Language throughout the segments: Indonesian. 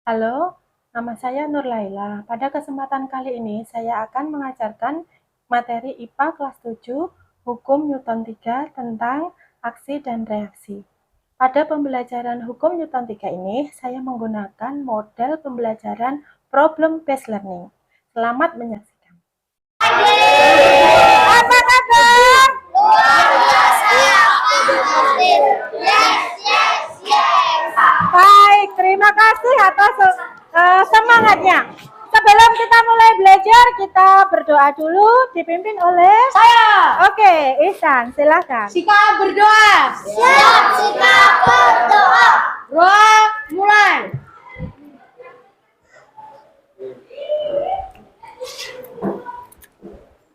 Halo, nama saya Nur Laila. Pada kesempatan kali ini saya akan mengajarkan materi IPA kelas 7, Hukum Newton 3 tentang aksi dan reaksi. Pada pembelajaran Hukum Newton 3 ini, saya menggunakan model pembelajaran Problem Based Learning. Selamat menyaksikan. Apa kabar? Luar biasa. Baik, terima kasih atas semangatnya. Sebelum kita mulai belajar, kita berdoa dulu dipimpin oleh saya. Oke, Ihsan, silakan. Sikap berdoa. Siap, sikap berdoa. Doa mulai.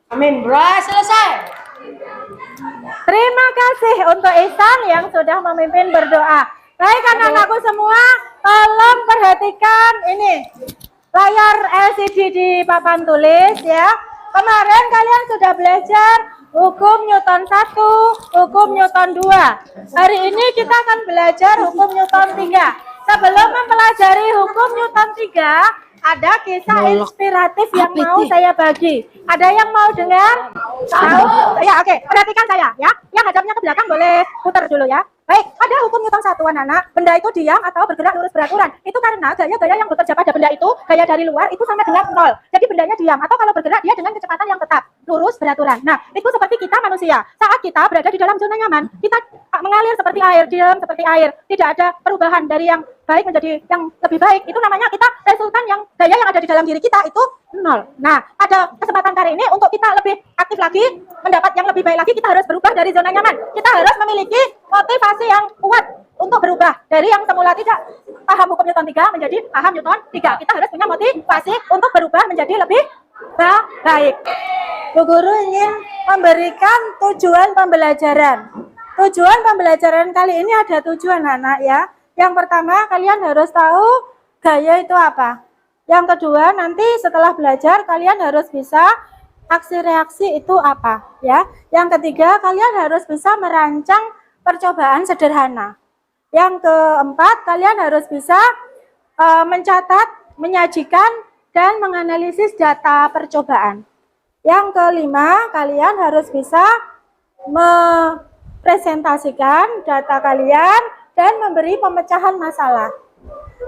Amin. Berdoa selesai. Terima kasih untuk Ihsan yang sudah memimpin berdoa. Baik anak-anakku semua, tolong perhatikan ini layar LCD di papan tulis ya. Kemarin kalian sudah belajar hukum Newton 1, hukum Newton 2. Hari ini kita akan belajar hukum Newton 3. Sebelum mempelajari hukum Newton 3, ada kisah inspiratif yang mau saya bagi. Ada yang mau dengar? Tahu? Ya, oke. Perhatikan saya ya. Yang hadapnya ke belakang boleh putar dulu ya. Baik, ada hukum Newton 1 anak-anak. Benda itu diam atau bergerak lurus beraturan. Itu karena gaya-gaya yang bekerja pada benda itu, gaya dari luar itu sama dengan nol. Jadi bendanya diam atau kalau bergerak dia dengan kecepatan yang tetap, lurus beraturan. Nah, itu seperti kita manusia. Saat kita berada di dalam zona nyaman, kita mengalir seperti air, diam seperti air. Tidak ada perubahan dari yang baik menjadi yang lebih baik. Itu namanya kita resultan yang gaya yang ada di dalam diri kita itu nol. Nah, pada kesempatan kali ini untuk kita lebih aktif lagi, mendapat yang lebih baik lagi, kita harus berubah dari zona nyaman. Kita harus memiliki motivasi yang kuat untuk berubah dari yang semula tidak paham hukum Newton 3 menjadi paham Newton 3. Kita harus punya motivasi untuk berubah menjadi lebih baik. Bu Guru ingin memberikan tujuan pembelajaran. Tujuan pembelajaran kali ini ada 7 anak-anak ya. Yang pertama, kalian harus tahu gaya itu apa. Yang kedua, nanti setelah belajar kalian harus bisa aksi reaksi itu apa ya. Yang ketiga, kalian harus bisa merancang percobaan sederhana. Yang keempat, kalian harus bisa mencatat, menyajikan dan menganalisis data percobaan. Yang kelima, kalian harus bisa mempresentasikan data kalian dan memberi pemecahan masalah.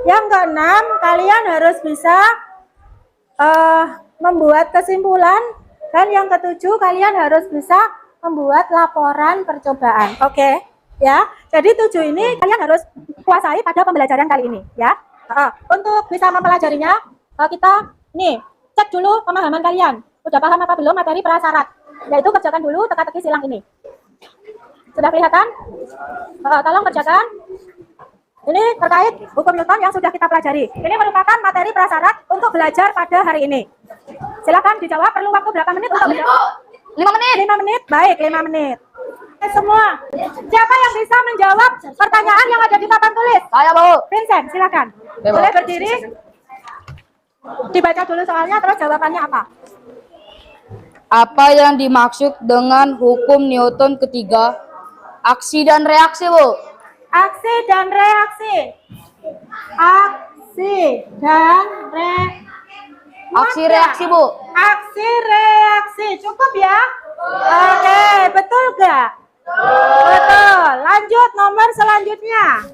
Yang keenam, kalian harus bisa membuat kesimpulan. Dan yang ketujuh, kalian harus bisa membuat laporan percobaan. Oke, ya. Jadi 7 ini kalian harus kuasai pada pembelajaran kali ini, ya. Untuk bisa mempelajarinya, kita nih cek dulu pemahaman kalian. Sudah paham apa belum materi prasyarat? Yaitu kerjakan dulu teka-teki silang ini. Sudah kelihatan? Tolong kerjakan. Ini terkait hukum Newton yang sudah kita pelajari. Ini merupakan materi prasyarat untuk belajar pada hari ini. Silakan dijawab. Perlu waktu berapa menit untuk menjawab? 5 menit. 5 menit. Baik, 5 menit. Semua. Siapa yang bisa menjawab pertanyaan yang ada di papan tulis? Saya, Bu. Vincent, silakan. Boleh berdiri. Dibaca dulu soalnya, terus jawabannya apa? Apa yang dimaksud dengan hukum Newton ketiga? Aksi dan reaksi, Bu. Aksi dan reaksi. Aksi dan reaksi. Aksi reaksi, Bu. Aksi reaksi. Cukup ya? Oke, betul gak? Betul. Lanjut nomor selanjutnya.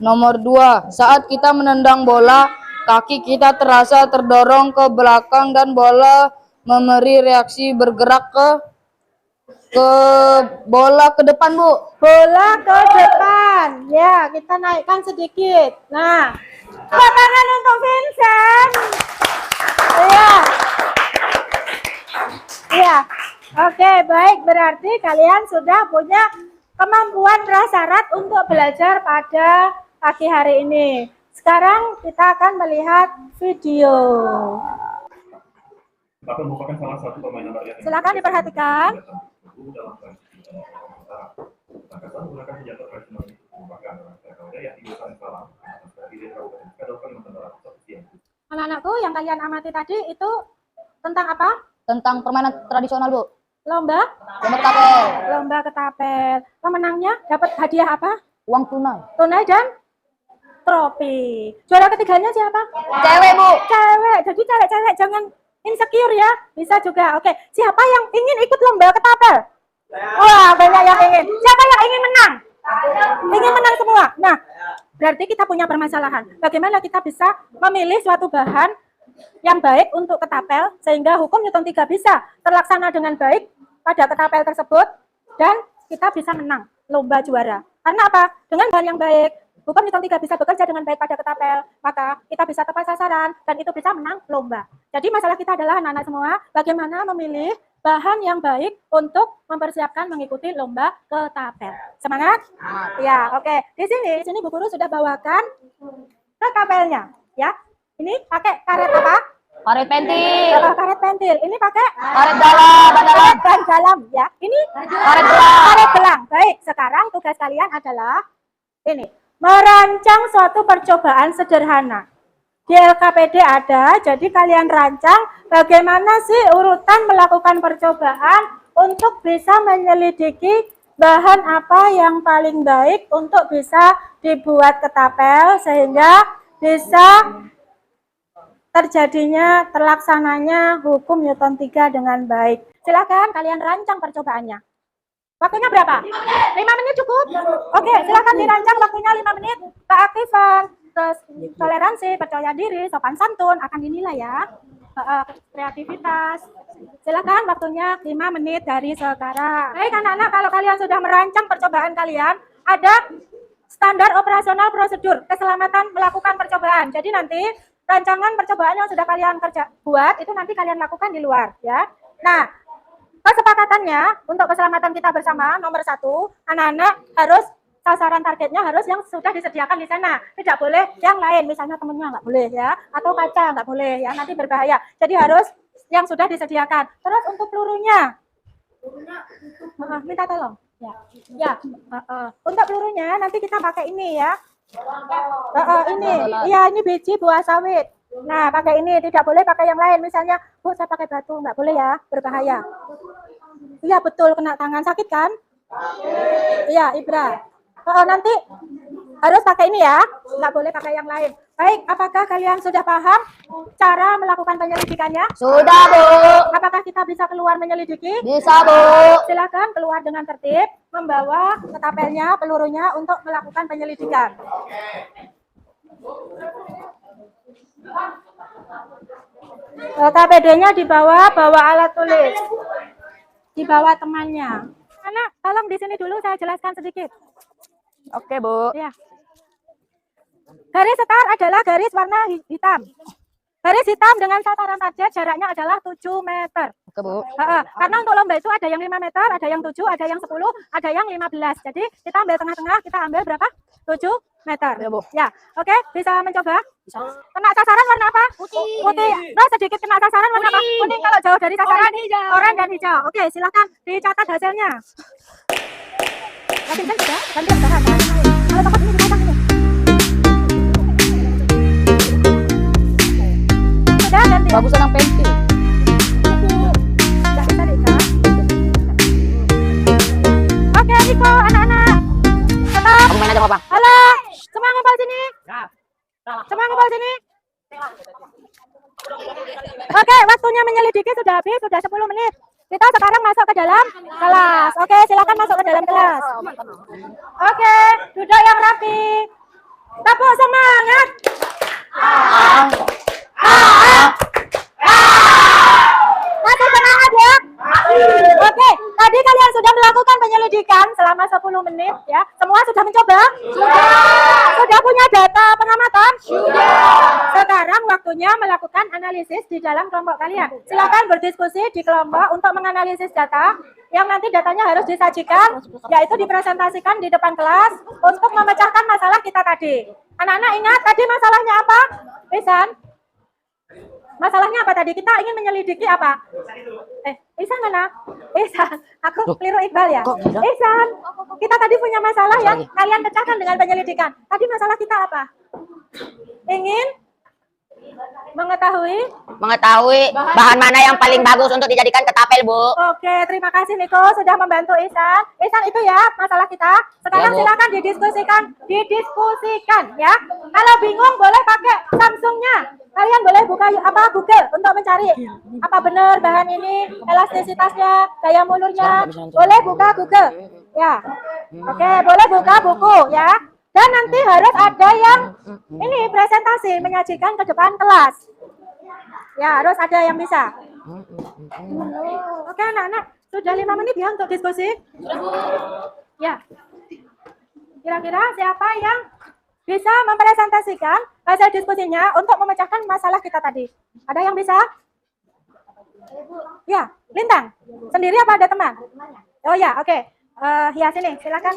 Nomor 2. Saat kita menendang bola, kaki kita terasa terdorong ke belakang dan bola memberi reaksi bergerak ke bola ke depan, Bu. Bola ke depan. Ya, kita naikkan sedikit. Nah, tepuk tangan untuk Vincent. Iya. Iya. Oke, baik. Berarti kalian sudah punya kemampuan prasyarat untuk belajar pada pagi hari ini. Sekarang kita akan melihat video. Merupakan salah satu permainan rakyat. Silakan diperhatikan. Menggunakan senjata tradisional itu merupakan yang digunakan salah. Anak-anakku yang kalian amati tadi itu tentang apa? Tentang permainan tradisional, Bu. Lomba? Lomba ketapel. Lomba ketapel. Pemenangnya dapat hadiah apa? Uang tunai. Tunai dan tropik. Juara ketiganya siapa? Cewek, Bu. Cewek. Jadi cewek-cewek jangan insecure ya. Bisa juga. Oke. Siapa yang ingin ikut lomba ketapel? Wah, banyak yang ingin. Siapa yang ingin menang? Ingin menang semua. Nah, berarti kita punya permasalahan. Bagaimana kita bisa memilih suatu bahan yang baik untuk ketapel sehingga hukum Newton 3 bisa terlaksana dengan baik pada ketapel tersebut dan kita bisa menang lomba juara. Karena apa? Dengan bahan yang baik, hukum Newton 3 bisa bekerja dengan baik pada ketapel, maka kita bisa tepat sasaran dan itu bisa menang lomba. Jadi masalah kita adalah anak-anak semua, bagaimana memilih bahan yang baik untuk mempersiapkan mengikuti lomba ketapel. Semangat? Ya, oke. Di sini Bu Guru sudah bawakan ketapelnya, ya. Ini pakai karet apa? Karet pentil. Karet pentil. Ini pakai Karet dalam. karet ban dalam, ya. Ini Karet gelang. karet gelang. Baik, sekarang tugas kalian adalah ini, merancang suatu percobaan sederhana. Di LKPD ada, jadi kalian rancang bagaimana sih urutan melakukan percobaan untuk bisa menyelidiki bahan apa yang paling baik untuk bisa dibuat ketapel sehingga bisa terjadinya terlaksananya hukum Newton 3 dengan baik. Silakan kalian rancang percobaannya. Waktunya berapa? 5 menit cukup? Oke, silakan dirancang waktunya 5 menit. Keaktifan, terus toleransi, percaya diri, sopan santun akan dinilai ya. Kreativitas. Silakan waktunya 5 menit dari sekarang. Baik anak-anak, kalau kalian sudah merancang percobaan kalian, ada standar operasional prosedur keselamatan melakukan percobaan. Jadi nanti rancangan percobaan yang sudah kalian buat itu nanti kalian lakukan di luar ya. Nah, kesepakatannya untuk keselamatan kita bersama nomor 1, anak-anak harus sasaran targetnya harus yang sudah disediakan di sana. Tidak boleh yang lain, misalnya temennya nggak boleh ya, atau kaca nggak boleh ya, nanti berbahaya. Jadi harus yang sudah disediakan. Terus untuk pelurunya, minta tolong. Ya, untuk pelurunya nanti kita pakai ini ya. Ini biji buah sawit. Nah, pakai ini, tidak boleh pakai yang lain. Misalnya, Bu, saya pakai batu, nggak boleh ya, berbahaya. Iya, betul, kena tangan, sakit kan? Iya, Ibra. Nanti harus pakai ini ya, nggak boleh pakai yang lain. Baik, apakah kalian sudah paham cara melakukan penyelidikannya? Sudah, Bu. Apakah kita bisa keluar menyelidiki? Bisa, Bu. Silakan keluar dengan tertib, membawa ketapelnya, pelurunya untuk melakukan penyelidikan. KPD-nya dibawa, bawa alat tulis, dibawa temannya. Anak, tolong di sini dulu saya jelaskan sedikit. Oke, Bu. Ya. Garis setar adalah garis warna hitam. Garis hitam dengan sasaran target jaraknya adalah 7 meter. Oke, Bu. Karena untuk lomba itu ada yang 5 meter, ada yang 7, ada yang 10, ada yang 15. Jadi kita ambil tengah-tengah, kita ambil berapa? 7 meter. Ya, Bu. Ya, oke, bisa mencoba? Kena sasaran warna apa? Putih. Putih. Nah, sedikit kena sasaran warna apa? Kuning. Kalau jauh dari sasaran, oranye dan hijau. Oke, silakan dicatat hasilnya. Yakin kan sudah? Gantian bahan. Kalau tempat ini dipasang ini. Sudah ganti. Bagusan yang pentil. Tidak bisa diikat. Oke, Niko, anak-anak. Tetap. Kamu main aja, Papa. Halo, semua ngumpul sini. Semua ngumpul sini. Oke, waktunya menyelidiki sudah habis, sudah 10 menit. Kita sekarang masuk ke dalam kelas. Oke, silakan masuk ke dalam kelas. Oke, duduk yang rapi. Tepuk semangat. Masih semangat ya? Oke, tadi kalian sudah melakukan penyelidikan selama 10 menit ya. Semua sudah mencoba? Sudah punya data pengamatan? Sudah. Sekarang waktunya melakukan analisis di dalam kelompok kalian. Silakan berdiskusi di kelompok untuk menganalisis data yang nanti datanya harus disajikan, yaitu dipresentasikan di depan kelas untuk memecahkan masalah kita tadi. Anak-anak ingat tadi masalahnya apa? Isan? Masalahnya apa tadi? Kita ingin menyelidiki apa? Isan mana? Isan, aku keliru Iqbal ya? Isan, kita tadi punya masalah yang kalian pecahkan dengan penyelidikan. Tadi masalah kita apa? Ingin mengetahui bahan mana yang paling bagus untuk dijadikan ketapel, Bu. Oke, terima kasih Niko sudah membantu Isan. Isan itu ya masalah kita. Sekarang sekarang Bu. silakan didiskusikan ya. Kalau bingung boleh pakai Samsungnya. Kalian boleh buka Google untuk mencari apa benar bahan ini, elastisitasnya, daya mulurnya. Boleh buka Google ya. Oke, boleh buka buku ya. Dan nanti harus ada yang ini presentasi menyajikan ke depan kelas. Ya, harus ada yang bisa. Oke, anak-anak, sudah 5 menit ya untuk diskusi. Ya. Kira-kira siapa yang bisa mempresentasikan hasil diskusinya untuk memecahkan masalah kita tadi? Ada yang bisa? Ya, Lintang. Sendiri apa ada teman? Oh ya, oke. Ya, sini, silakan.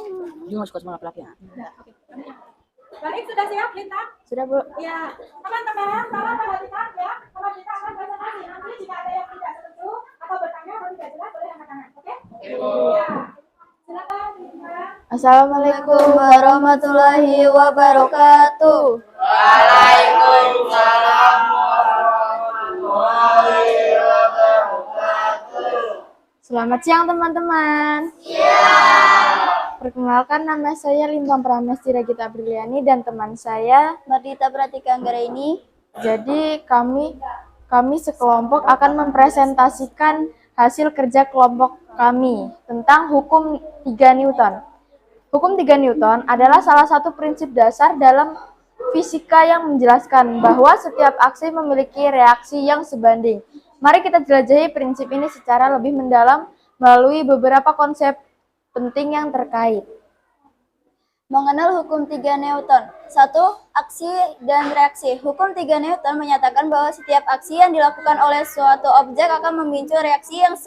Baik, sudah siap, Lintang? Sudah, Bu. Ya, teman-teman, tolong perhatikan ya. Teman kita akan presentasi. Nanti jika ada yang tidak setuju atau bertanya atau tidak jelas, boleh angkat tangan, oke? Ya, silakan, Lintang. Assalamualaikum warahmatullahi wabarakatuh. Selamat siang teman-teman. Perkenalkan, nama saya Lintang Pramestira Gita Briliani dan teman saya Mardita Pratika Anggraini. Jadi kami sekelompok akan mempresentasikan hasil kerja kelompok kami tentang hukum 3 Newton. Hukum 3 Newton adalah salah satu prinsip dasar dalam fisika yang menjelaskan bahwa setiap aksi memiliki reaksi yang sebanding. Mari kita jelajahi prinsip ini secara lebih mendalam melalui beberapa konsep penting yang terkait. Mengenal hukum 3 Newton. 1. Aksi dan reaksi. Hukum 3 Newton menyatakan bahwa setiap aksi yang dilakukan oleh suatu objek akan memicu reaksi yang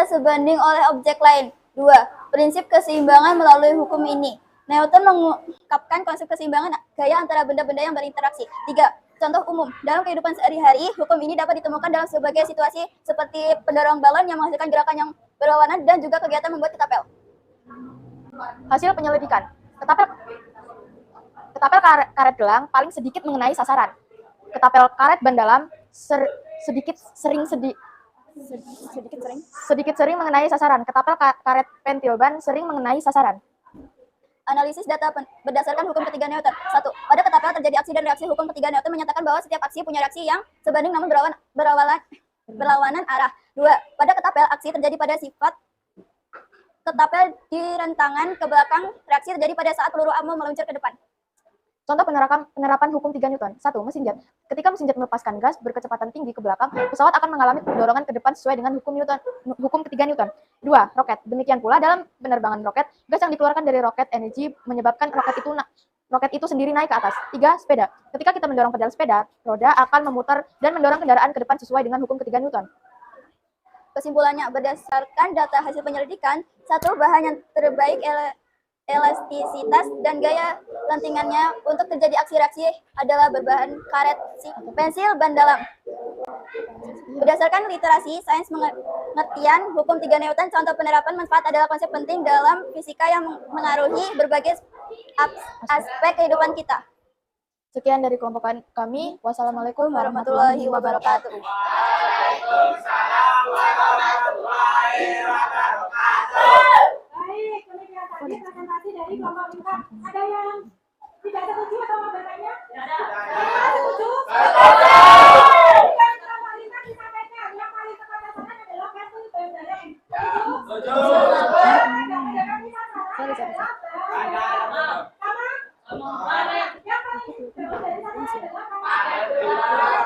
sebanding oleh objek lain. 2. Prinsip keseimbangan melalui hukum ini. Newton mengungkapkan konsep keseimbangan gaya antara benda-benda yang berinteraksi. 3. Contoh umum, dalam kehidupan sehari-hari, hukum ini dapat ditemukan dalam sebagai situasi seperti pendorong balon yang menghasilkan gerakan yang berlawanan dan juga kegiatan membuat ketapel. Hasil penyelidikan. Ketapel karet gelang paling sedikit mengenai sasaran. Ketapel karet ban dalam sedikit sering mengenai sasaran. Ketapel karet pentil ban sering mengenai sasaran. Analisis data berdasarkan hukum ketiga Newton. 1. Pada ketapel terjadi aksi dan reaksi. Hukum ketiga Newton menyatakan bahwa setiap aksi punya reaksi yang sebanding namun berlawanan arah. 2. Pada ketapel aksi terjadi pada sifat ketapel di rentangan ke belakang. Reaksi terjadi pada saat peluru ammo meluncur ke depan. Contoh penerapan hukum 3 Newton. 1. Mesin jet. Ketika mesin jet melepaskan gas berkecepatan tinggi ke belakang, pesawat akan mengalami dorongan ke depan sesuai dengan hukum ketiga Newton. 2. Roket. Demikian pula dalam penerbangan roket, gas yang dikeluarkan dari roket energi menyebabkan roket itu sendiri naik ke atas. 3. Sepeda. Ketika kita mendorong pedal sepeda, roda akan memutar dan mendorong kendaraan ke depan sesuai dengan hukum ketiga Newton. Kesimpulannya, berdasarkan data hasil penyelidikan, 1. Bahan yang terbaik elastisitas dan gaya lentingannya untuk terjadi aksi reaksi adalah berbahan karet pensil ban dalam. Berdasarkan literasi sains pengertian hukum 3 Newton, contoh penerapan manfaat adalah konsep penting dalam fisika yang mengaruhi berbagai aspek kehidupan kita. Sekian dari kelompok kami. Wassalamualaikum Warahmatullahi wabarakatuh. Baik, demikian tadi presentasi dari kelompok Lintang. Ada yang tidak setuju atau mau bertanya? Ada. Setuju? Dari kelompok Lintang disampaikan yang paling tepat sasaran adalah pensil ban dalam. Setuju? Ada kami sasaran adalah sama? Yang paling jauh dari sasaran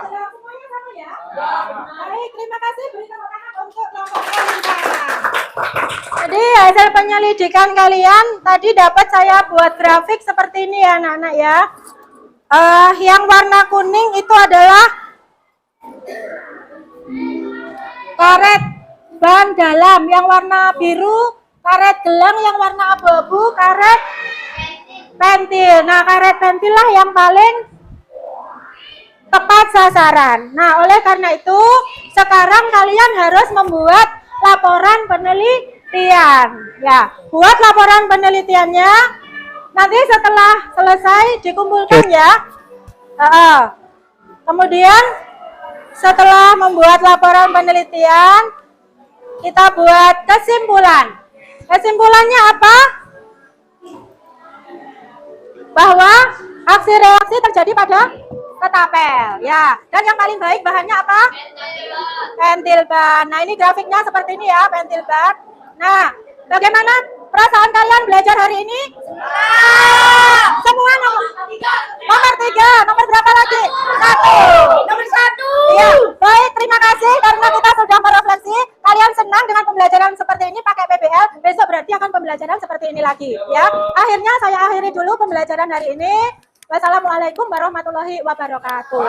adalah semuanya sama ya? Baik, terima kasih. Beri tepuk tangan untuk kelompok Lintang. Jadi hasil penyelidikan kalian tadi dapat saya buat grafik seperti ini ya anak-anak ya. Yang warna kuning itu adalah karet ban dalam, yang warna biru karet gelang, yang warna abu-abu karet pentil. Nah, karet pentil lah yang paling tepat sasaran. Nah, oleh karena itu sekarang kalian harus membuat laporan penelitian. Ya, buat laporan penelitiannya. Nanti setelah selesai dikumpulkan ya. Kemudian setelah membuat laporan penelitian, kita buat kesimpulan. Kesimpulannya apa? bahwa aksi reaksi terjadi pada ketapel ya. Dan yang paling baik bahannya apa? Pentil ban. Nah, ini grafiknya seperti ini ya, pentil ban. Nah, bagaimana perasaan kalian belajar hari ini? Semua nomor 3. Nomor berapa lagi? 1. Nomor 1. Iya, baik, terima kasih karena kita sudah merefleksi. Kalian senang dengan pembelajaran seperti ini pakai PBL, besok berarti akan pembelajaran seperti ini lagi ya. Akhirnya saya akhiri dulu pembelajaran hari ini. Wassalamualaikum warahmatullahi wabarakatuh.